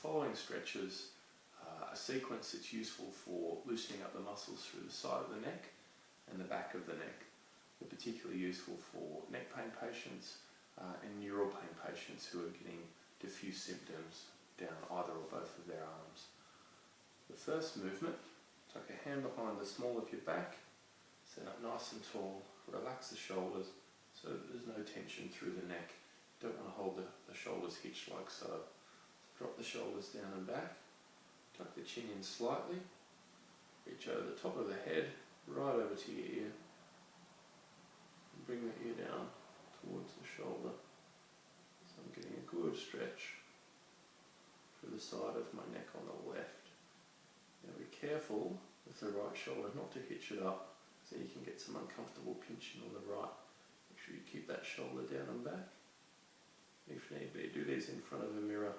following stretches are a sequence that's useful for loosening up the muscles through the side of the neck and the back of the neck. They're particularly useful for neck pain patients and neural pain patients who are getting diffuse symptoms down either or both of their arms. The first movement, tuck a hand behind the small of your back, stand up nice and tall, relax the shoulders so that there's no tension through the neck. Don't want to hold the shoulders hitched like so. Drop the shoulders down and back, tuck the chin in slightly, reach over the top of the head, right over to your ear, and bring the ear down towards the shoulder. So I'm getting a good stretch through the side of my neck on the left. Now be careful with the right shoulder not to hitch it up so you can get some uncomfortable pinching on the right. Make sure you keep that shoulder down and back. If need be, do these in front of a mirror.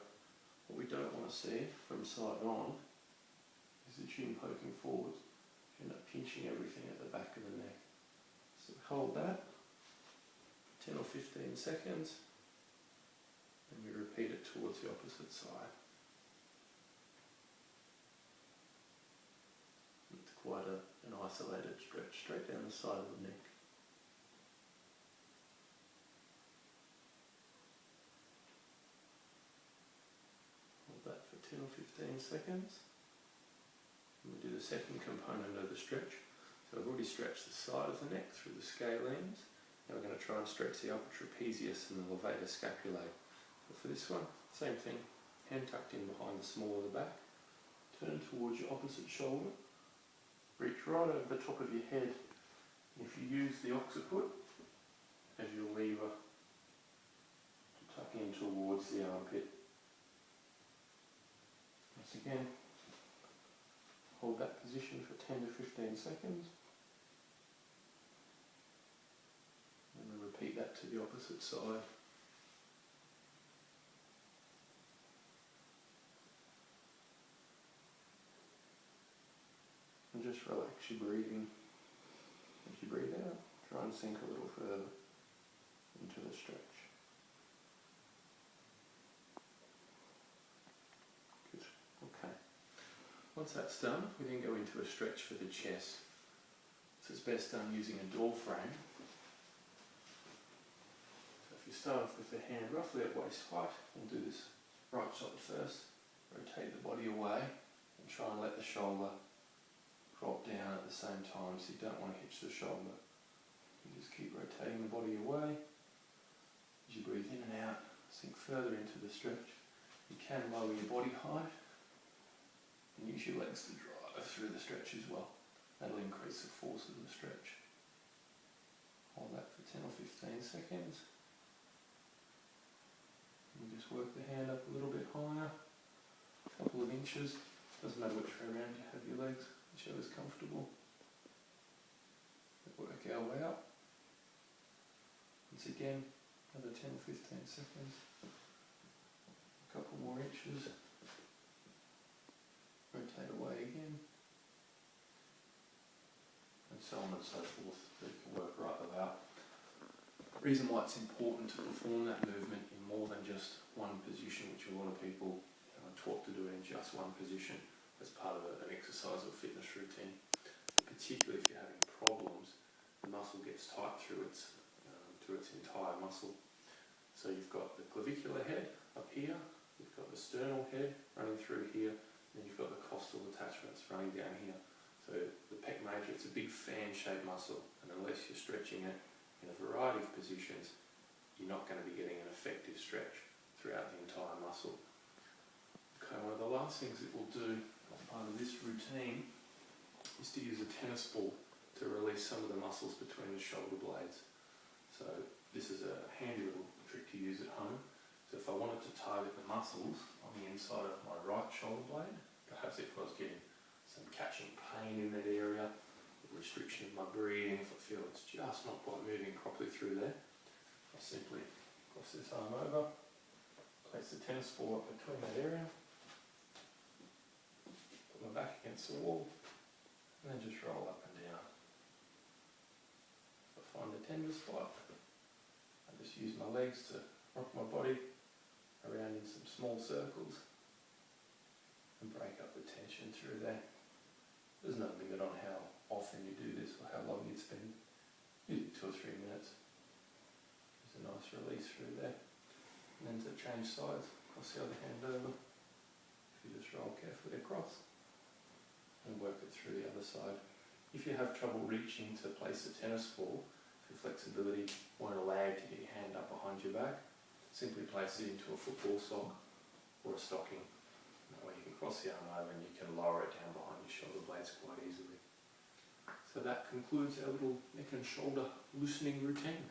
What we don't want to see from side on is the chin poking forward. You end up pinching everything at the back of the neck. So hold that for 10 or 15 seconds and we repeat it towards the opposite side. It's quite an isolated stretch straight down the side of the neck. Hold that for 10 or 15 seconds. And we do the second component of the stretch. So I've already stretched the side of the neck through the scalenes. Now we're going to try and stretch the upper trapezius and the levator scapulae. So for this one, same thing. Hand tucked in behind the small of the back. Turn towards your opposite shoulder. Reach right over the top of your head. If you use the occiput as your lever to tuck in towards the armpit. Once again, hold that position for 10 to 15 seconds. And we repeat that to the opposite side. And just relax your breathing. As you breathe out, try and sink a little further into the stretch. Good. Okay. Once that's done, we then go into a stretch for the chest. So it's best done using a door frame. So if you start off with the hand roughly at waist height, we'll do this right side first. Rotate the body away and try and let the shoulder drop down at the same time, so you don't want to hitch the shoulder. You just keep rotating the body away. As you breathe in and out, sink further into the stretch. You can lower your body height and use your legs to drive through the stretch as well. That'll increase the force of the stretch. Hold that for 10 or 15 seconds. And just work the hand up a little bit higher, a couple of inches. Doesn't matter which way around you have your legs, whichever's comfortable. Work our way up. Once again, another 10 or 15 seconds. A couple more inches. Rotate away again. And so on and so forth. So you can work right about. The reason why it's important to perform that movement in more than just one position, which a lot of people are taught to do it in just one position as part of an exercise or fitness routine. Particularly if you're having problems, the muscle gets tight through its entire muscle. So you've got the clavicular head up here, you've got the sternal head running through here, and you've got the costal attachments running down here. So the pec major, it's a big fan-shaped muscle, and unless you're stretching it in a variety of positions, you're not going to be getting an effective stretch throughout the entire muscle. Okay, one of the last things that we'll do as part of this routine is to use a tennis ball to release some of the muscles between the shoulder blades. So this is a handy little trick to use at home. So if I wanted to target the muscles on the inside of my right shoulder blade, perhaps if I was getting some catching pain in that area, restriction of my breathing, if I feel it's just not quite moving properly through there, I'll simply cross this arm over, place the tennis ball up between that area, put my back against the wall, and then just roll up and down. If I find a tender spot, I just use my legs to rock my body around in some small circles, and break up the tension through there. There's no limit on how often you do this or how long you'd spend. Usually 2 or 3 minutes. There's a nice release through there. And then to change sides, cross the other hand over. You just roll carefully across and work it through the other side. If you have trouble reaching to place a tennis ball, if your flexibility won't allow you to get your hand up behind your back, simply place it into a football sock or a stocking. That way you can cross the arm over and you can lower it down behind your shoulder blades quite easily. So that concludes our little neck and shoulder loosening routine.